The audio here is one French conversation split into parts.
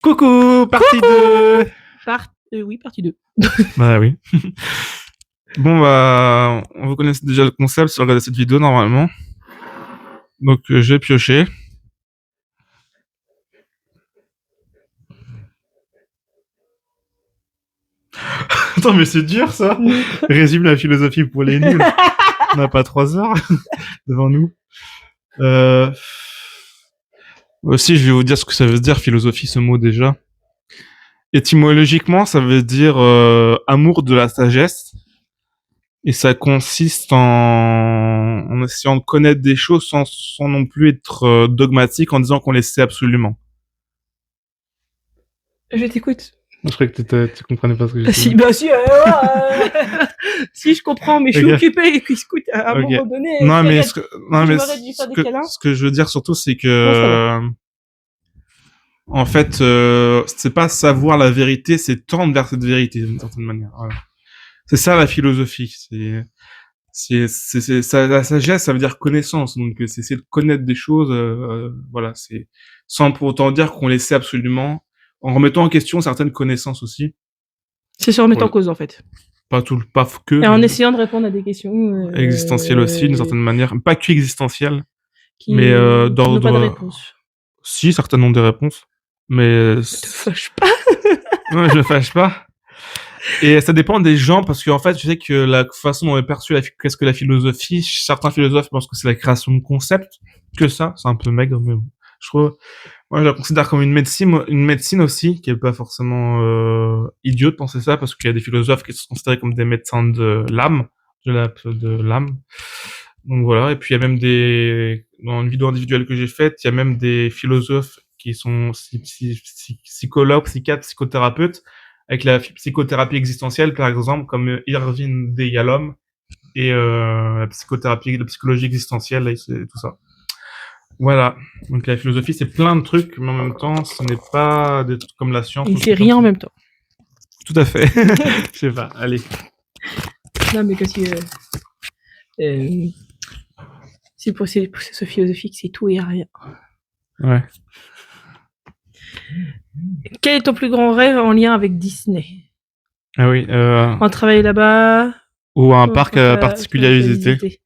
Coucou, partie 2. Oui, partie 2. Bah oui. Bon, bah, vous connaissez déjà le concept si vous regardez cette vidéo normalement. Donc, j'ai pioché. Attends, mais c'est dur ça. Résume la philosophie pour les nuls. On n'a pas 3 heures devant nous. Aussi, je vais vous dire ce que ça veut dire philosophie, ce mot déjà. Étymologiquement, ça veut dire amour de la sagesse. Et ça consiste en essayant de connaître des choses sans non plus être dogmatique en disant qu'on les sait absolument. Je t'écoute. Je croyais que tu comprenais pas ce que je disais. Si, je comprends, mais je suis occupé. Écoute, à un moment donné. Non, mais ce que je veux dire surtout, c'est que en fait, c'est pas savoir la vérité, c'est tendre vers cette vérité d'une certaine manière. Voilà. C'est ça la philosophie. La sagesse, ça veut dire connaissance. Donc, c'est essayer de connaître des choses. Voilà, c'est sans pour autant dire qu'on les sait absolument, en remettant en question certaines connaissances aussi. C'est se remettre en cause, en fait. Pas que. Et en essayant de répondre à des questions existentielles aussi, d'une certaine manière, pas que existentielles, mais d'ordre. Pas de réponse. Si, certaines ont des réponses, mais. Ne te fâche pas. Ouais, je me fâche pas. Et ça dépend des gens, parce qu'en fait, je sais que la façon dont est perçue qu'est-ce que la philosophie, certains philosophes pensent que c'est la création de concepts, que ça, c'est un peu maigre, mais bon. Je trouve, moi, je la considère comme une médecine aussi, qui est pas forcément idiot de penser ça, parce qu'il y a des philosophes qui sont considérés comme des médecins de l'âme, de l'âme. Donc voilà, et puis il y a même dans une vidéo individuelle que j'ai faite, il y a même des philosophes qui sont psychologues, psychiatres, psychothérapeutes, avec la psychothérapie existentielle, par exemple, comme Irving D. Yalom, et la psychologie existentielle, et tout ça. Voilà. Donc la philosophie, c'est plein de trucs, mais en même temps, ce n'est pas des trucs comme la science. Il fait rien en même temps. Tout à fait. Je sais pas, allez. Non, mais que c'est pour ce philosophique, c'est tout et rien. Ouais. Quel est ton plus grand rêve en lien avec Disney? Ah oui. En travailler là-bas. Ou un parc particulier à visiter.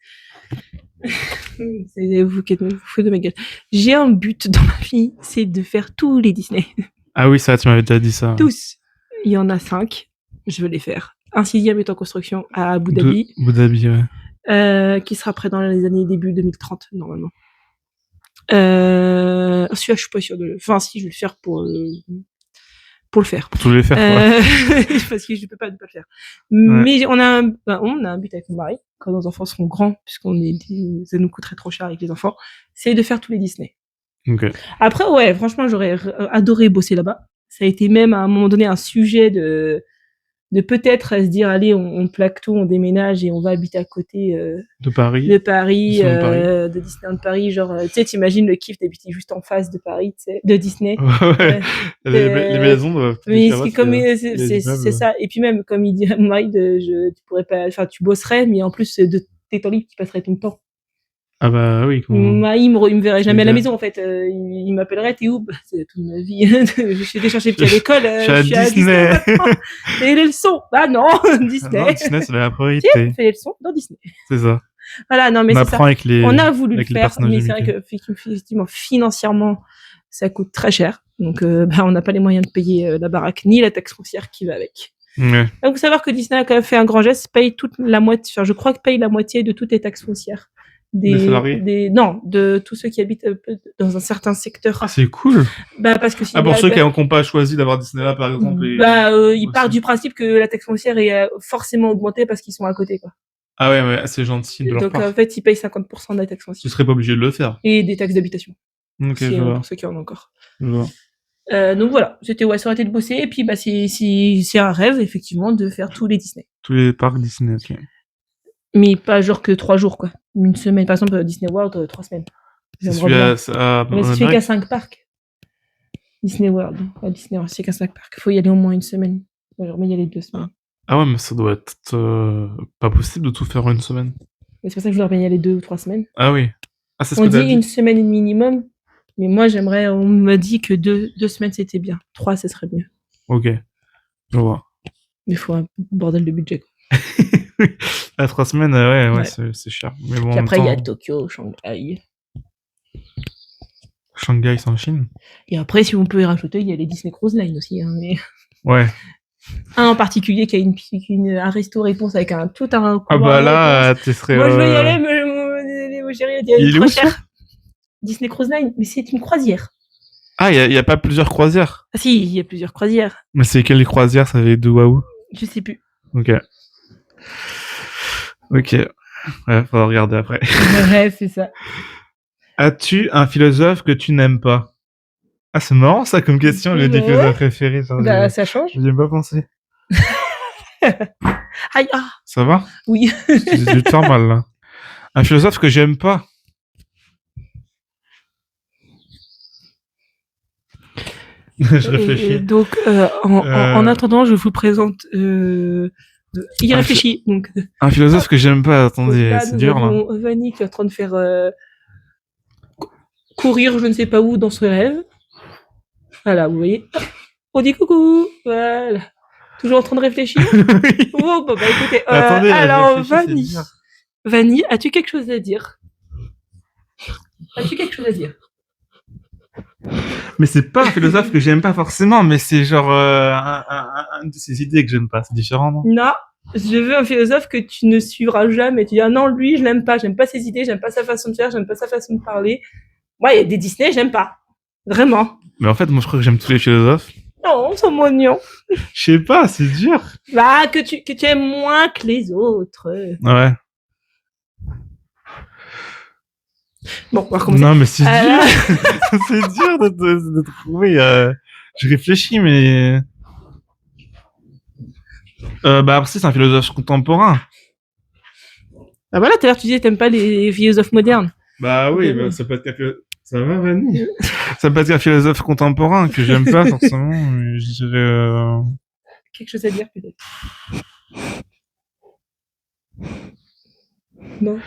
C'est vous qui vous foutez de ma gueule. J'ai un but dans ma vie, c'est de faire tous les Disney. Ah oui, ça, tu m'avais déjà dit ça. Tous. Il y en a 5. Je veux les faire. Un 6e est en construction à Abu Dhabi. Abu Dhabi, ouais. Qui sera prêt dans les années début 2030, normalement. Celui-là, je suis pas sûre de le... Enfin, si, je vais le faire pour le faire. Pour tout les faire, quoi. Parce que je peux pas ne pas le faire. Ouais. Mais on a un but avec mon mari, quand nos enfants seront grands, ça nous coûterait trop cher avec les enfants, c'est de faire tous les Disney. Okay. Après, ouais, franchement, j'aurais adoré bosser là-bas. Ça a été même, à un moment donné, un sujet de peut-être se dire, allez, on plaque tout, on déménage et on va habiter à côté de Paris, de Disneyland Paris, genre, tu sais, t'imagines le kiff d'habiter juste en face de Paris, tu sais, de Disney. Ouais. Les maisons. Mais c'est ça. Et puis même, comme il dit à mon mari, tu pourrais pas, enfin, tu bosserais, mais en plus de tes temps libres, tu passerais ton temps. Ah bah oui. Il me verrait jamais à la maison, en fait. Il m'appellerait, t'es où? C'est toute ma vie. Je suis allée chercher à l'école. Je suis à Disney. Et les leçons? Bah non, Disney. Non, Disney, c'est la priorité. On fait les leçons dans Disney. C'est ça. Voilà, non, mais c'est ça. On a voulu le faire, mais c'est vrai que, effectivement, financièrement, ça coûte très cher. Donc, on n'a pas les moyens de payer la baraque, ni la taxe foncière qui va avec. Ouais. Donc, faut savoir que Disney a quand même fait un grand geste, paye toute la moitié, enfin, je crois que paye la moitié de toutes les taxes foncières. Des salariés? Non, de tous ceux qui habitent dans un certain secteur. Ah, c'est cool. Bah, parce que pour ceux qui n'ont pas choisi d'avoir Disney là, par exemple. Ils partent du principe que la taxe foncière est forcément augmentée parce qu'ils sont à côté, quoi. Ah ouais, c'est gentil de leur part. Donc, en fait, ils payent 50% de la taxe foncière. Tu serais pas obligé de le faire. Et des taxes d'habitation. Ok, je vois. Pour ceux qui en ont encore. Je vois. Donc voilà, ça aurait été de bosser, et puis, c'est un rêve, effectivement, de faire tous les Disney. Tous les parcs Disney, ok. Mais pas genre que 3 jours, quoi. Une semaine. Par exemple, Disney World, 3 semaines. C'est celui qu'à 5 parcs. Disney World. Pas Disney World, c'est qu'à 5 parcs. Faut y aller au moins une semaine. Genre, mais y aller 2 semaines. Ah ouais, mais ça doit être pas possible de tout faire en une semaine. Mais c'est pour ça que je dois y aller 2 ou 3 semaines. Ah oui. Ah, c'est ce on que t'as dit une semaine minimum, Mais moi, j'aimerais, on m'a dit que 2 semaines, c'était bien. 3, ce serait mieux. Ok, je vois. Mais il faut un bordel de budget, quoi. À 3 semaines, ouais, Ouais. c'est cher. Mais bon, Puis en même après, il y a temps, Tokyo, Shanghai. Shanghai, c'est en Chine. Et après, si on peut y rajouter, il y a les Disney Cruise Line aussi. Hein, mais... Ouais. Un en particulier qui a un resto-réponse avec tout un Ah couloir bah de là, réponse. tu serais... Moi, je veux y aller, mais mon chéri a dit, Il est trop où, ça cher. Disney Cruise Line, mais c'est une croisière. Ah, il y a pas plusieurs croisières. Ah si, il y a plusieurs croisières. Mais c'est quelle croisière, ça va de où à où? Je sais plus. Ok. Ok. Ouais, faudra regarder après. Ouais, c'est ça. As-tu un philosophe que tu n'aimes pas? Ah, c'est marrant ça comme question, le Ouais. philosophe préféré. Ça, Bah, ça change. j'y ai pas pensé. Aïe, ah, Ça va? oui. Je vais te faire mal là. Un philosophe que j'aime pas. Je réfléchis. Donc, en attendant, je vous présente. Il réfléchit. Donc, Un philosophe que j'aime pas, attendez, là, c'est nous dur là. avons Vanny qui est en train de faire courir je ne sais pas où dans ses rêves. Voilà, vous voyez. On dit coucou. Voilà. Toujours en train de réfléchir. Oh, bah, écoutez. Attendez, alors, je réfléchis, c'est Vanny. dur. Vanny, as-tu quelque chose à dire? As-tu quelque chose à dire? Mais c'est pas un philosophe que j'aime pas forcément, mais c'est genre un de ses idées que j'aime pas. C'est différent, non? Non, je veux un philosophe que tu ne suivras jamais. Tu dis, ah non, lui, je l'aime pas. J'aime pas ses idées, j'aime pas sa façon de faire, j'aime pas sa façon de parler. Moi, il y a des Disney, j'aime pas. Vraiment. Mais en fait, moi, je crois que j'aime tous les philosophes. Non, c'est mignon. Je sais pas, c'est dur. Bah, que tu aimes moins que les autres. Ouais. Bon, on va recommencer. Non, mais c'est dur. C'est dur de trouver. Je réfléchis, mais. Bah, après, c'est un philosophe contemporain. Bah voilà, tout à l'heure, tu disais, t'aimes pas les philosophes modernes. Bah oui, bah, ça peut être ça va, Vanny? Ça peut être un philosophe contemporain que j'aime pas forcément, mais je dirais. Quelque chose à dire, peut-être. Non.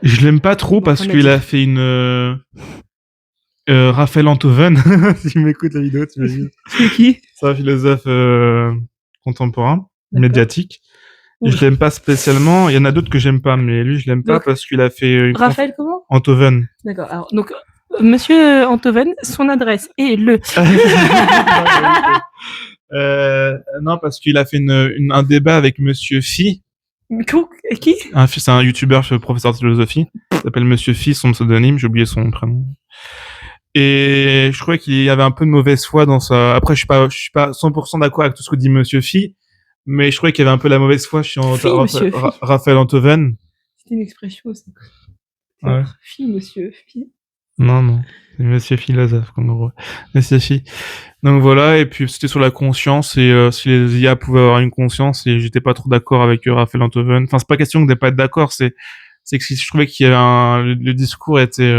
Je l'aime pas trop Bon, parce on a qu'il dit. a fait une. Raphaël Enthoven, si tu m'écoutes la vidéo, tu imagines. C'est qui? C'est un philosophe contemporain, D'accord. médiatique. Oui. Je l'aime pas spécialement. Il y en a d'autres que j'aime pas, mais lui, je l'aime pas Donc, parce qu'il a fait une Raphaël, comment? Enthoven. D'accord. Alors, donc, monsieur Enthoven, son adresse est le. Non, parce qu'il a fait un débat avec Monsieur Phi. Qui? C'est un youtubeur, professeur de philosophie. Il s'appelle Monsieur Phi, son pseudonyme. J'ai oublié son prénom. Et je trouvais qu'il y avait un peu de mauvaise foi dans ça. Après, je suis pas 100% d'accord avec tout ce que dit Monsieur Phi, mais je trouvais qu'il y avait un peu la mauvaise foi sur Monsieur Phi. Raphaël Enthoven. C'était une expression, ça. Ouais. Phi, monsieur Phi. Non. C'est Monsieur Philosophe, en gros. Monsieur Phi. Donc voilà, et puis c'était sur la conscience, et si les IA pouvaient avoir une conscience, et j'étais pas trop d'accord avec Raphaël Enthoven. Enfin, c'est pas question de pas être d'accord, c'est que je trouvais qu'il y avait le discours était...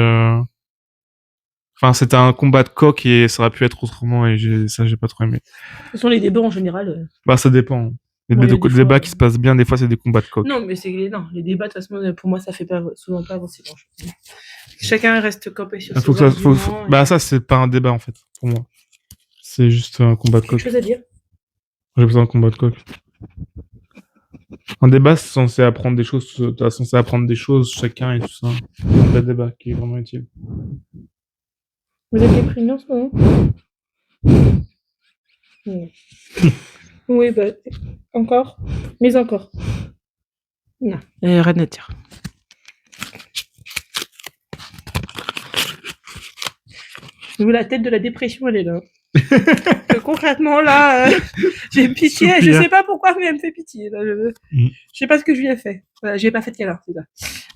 Enfin, c'était un combat de coq et ça aurait pu être autrement et j'ai pas trop aimé. Ce sont les débats en général. Bah, ça dépend. Les débats qui se passent bien, des fois, c'est des combats de coq. Non, mais les débats, de toute façon, pour moi, ça fait souvent pas avancer grand-chose. Chacun reste campé sur ses arguments. Bah, ça, c'est pas un débat, en fait, pour moi. C'est juste un combat de coq. Quelque chose à dire? J'ai besoin d'un combat de coq. Un débat, c'est censé apprendre des choses, t'es censé apprendre des choses, chacun et tout ça. C'est un débat qui est vraiment utile. Vous êtes déprimé en ce moment? Oui, bah, encore? Mais encore? Non, rien à dire. La tête de la dépression, elle est là. Concrètement, là, j'ai pitié. Je sais pas pourquoi, mais elle me fait pitié. Là, je sais pas ce que je lui ai fait. Voilà, j'ai pas fait de câlin, c'est ça.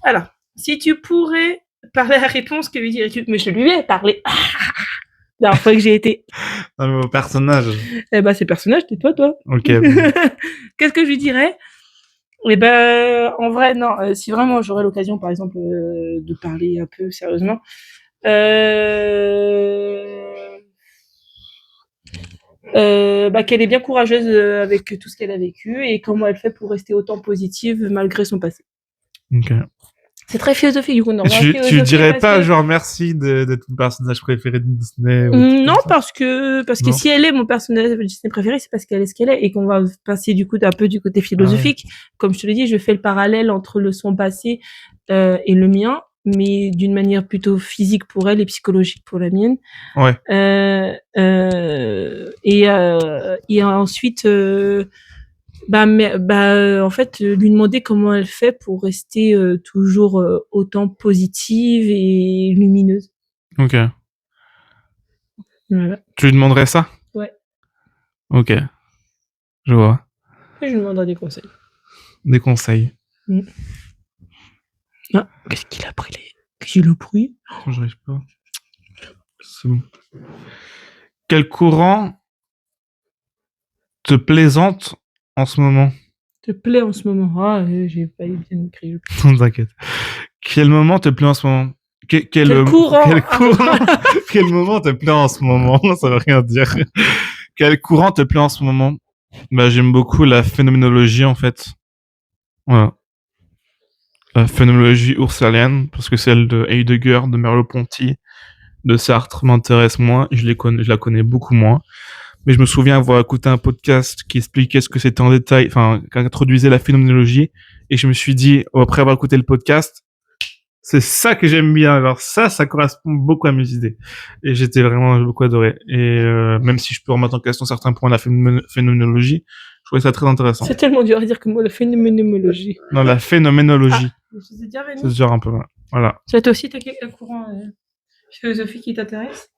Alors, si tu pourrais parler à la réponse, que lui dirais-tu? Mais je lui ai parlé. La dernière fois que j'ai été. Non, mais au personnage. Eh ben, c'est le personnage, tais-toi, toi. Ok. Qu'est-ce que je lui dirais? Eh ben, en vrai, non. Si vraiment j'aurais l'occasion, par exemple, de parler un peu sérieusement, qu'elle est bien courageuse avec tout ce qu'elle a vécu et comment elle fait pour rester autant positive malgré son passé. Ok. C'est très philosophique, du coup. Non, tu dirais pas, genre, merci d'être mon personnage préféré de Disney? Non, parce que si elle est mon personnage Disney préféré, c'est parce qu'elle est ce qu'elle est, et qu'on va passer du coup un peu du côté philosophique. Comme je te l'ai dit, je fais le parallèle entre son passé et le mien, mais d'une manière plutôt physique pour elle et psychologique pour la mienne. Ouais. Et ensuite, en fait, lui demander comment elle fait pour rester toujours autant positive et lumineuse. Ok. Voilà. Tu lui demanderais ça? Ouais. Ok. Je vois. Et je lui demanderais des conseils. Des conseils. Ah, qu'est-ce qu'il a pris Qu'est-ce qu'il a pris? J'arrive pas. C'est bon. Quel courant te plaisante en ce moment? Te plaît en ce moment? Ah, j'ai pas bien écrit. Non, t'inquiète. Quel moment te plaît en ce moment? Quel courant? Quel moment te plaît en ce moment? Ça veut rien dire. Quel courant te plaît en ce moment? Bah, j'aime beaucoup la phénoménologie, en fait. Voilà. La phénoménologie husserlienne, parce que celle de Heidegger, de Merleau-Ponty, de Sartre m'intéresse moins. Je la connais beaucoup moins. Mais je me souviens avoir écouté un podcast qui expliquait ce que c'était en détail, enfin, qui introduisait la phénoménologie. Et je me suis dit, après avoir écouté le podcast, c'est ça que j'aime bien. Alors ça correspond beaucoup à mes idées. Et j'étais vraiment beaucoup adoré. Et même si je peux remettre en question certains points de la phénoménologie, je trouvais ça très intéressant. C'est tellement dur à dire que moi, la phénoménologie. Non, la phénoménologie. Ah, c'est déjà venu. C'est déjà un peu mal. Voilà. Toi aussi, t'as un courant philosophique qui t'intéresse?